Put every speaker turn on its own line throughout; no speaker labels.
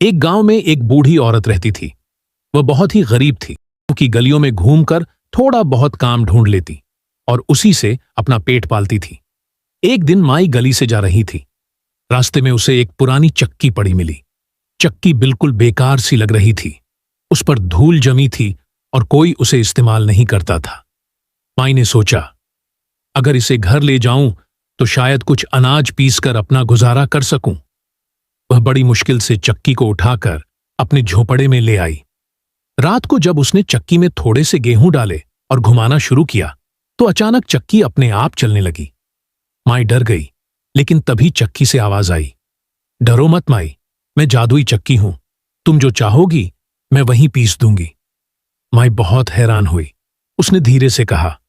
एक गांव में एक बूढ़ी औरत रहती थी। वह बहुत ही गरीब थी, क्योंकि गलियों में घूमकर थोड़ा बहुत काम ढूंढ लेती और उसी से अपना पेट पालती थी। एक दिन माई गली से जा रही थी। रास्ते में उसे एक पुरानी चक्की पड़ी मिली। चक्की बिल्कुल बेकार सी लग रही थी। उस पर धूल जमी थी और कोई उसे इस्तेमाल नहीं करता था। माई ने सोचा, अगर इसे घर ले जाऊं तो शायद कुछ अनाज पीसकर अपना गुजारा कर सकूं। वह बड़ी मुश्किल से चक्की को उठाकर अपने झोपड़े में ले आई। रात को जब उसने चक्की में थोड़े से गेहूं डाले और घुमाना शुरू किया तो अचानक चक्की अपने आप चलने लगी। माई डर गई, लेकिन तभी चक्की से आवाज आई, डरो मत माई, मैं जादुई चक्की हूं, तुम जो चाहोगी मैं वहीं पीस दूंगी। माई बहुत हैरान हुई। उसने धीरे से कहा,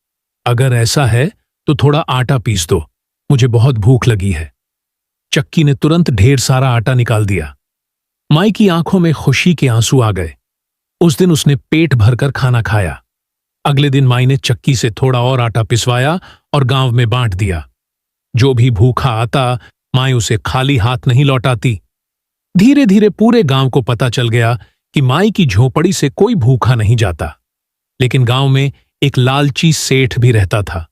अगर ऐसा है तो थोड़ा आटा पीस दो, मुझे बहुत भूख लगी है। चक्की ने तुरंत ढेर सारा आटा निकाल दिया। माई की आंखों में खुशी के आंसू आ गए। उस दिन उसने पेट भरकर खाना खाया। अगले दिन माई ने चक्की से थोड़ा और आटा पिसवाया और गांव में बांट दिया। जो भी भूखा आता, माई उसे खाली हाथ नहीं लौटाती। धीरे धीरे पूरे गांव को पता चल गया कि माई की झोपड़ी से कोई भूखा नहीं जाता। लेकिन गांव में एक लालची सेठ भी रहता था।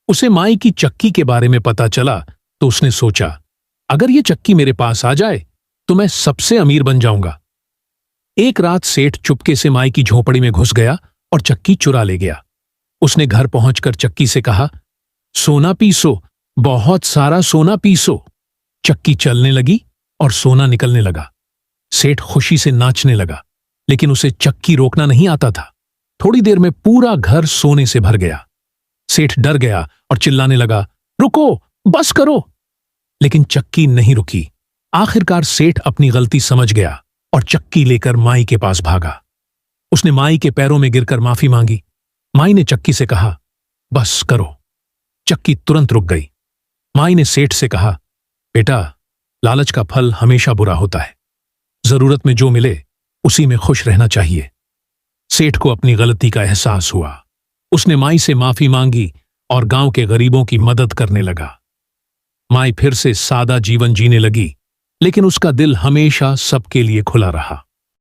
उसे माई की चक्की के बारे में पता चला तो उसने सोचा, अगर ये चक्की मेरे पास आ जाए तो मैं सबसे अमीर बन जाऊंगा। एक रात सेठ चुपके से माई की झोपड़ी में घुस गया और चक्की चुरा ले गया। उसने घर पहुंचकर चक्की से कहा, सोना पीसो, बहुत सारा सोना पीसो। चक्की चलने लगी और सोना निकलने लगा। सेठ खुशी से नाचने लगा, लेकिन उसे चक्की रोकना नहीं आता था। थोड़ी देर में पूरा घर सोने से भर गया। सेठ डर गया और चिल्लाने लगा, रुको, बस करो। लेकिन चक्की नहीं रुकी। आखिरकार सेठ अपनी गलती समझ गया और चक्की लेकर माई के पास भागा। उसने माई के पैरों में गिरकर माफी मांगी। माई ने चक्की से कहा, बस करो। चक्की तुरंत रुक गई। माई ने सेठ से कहा, बेटा, लालच का फल हमेशा बुरा होता है। जरूरत में जो मिले उसी में खुश रहना चाहिए। सेठ को अपनी गलती का एहसास हुआ। उसने माई से माफी मांगी और गांव के गरीबों की मदद करने लगा। माई फिर से सादा जीवन जीने लगी, लेकिन उसका दिल हमेशा सबके लिए खुला रहा।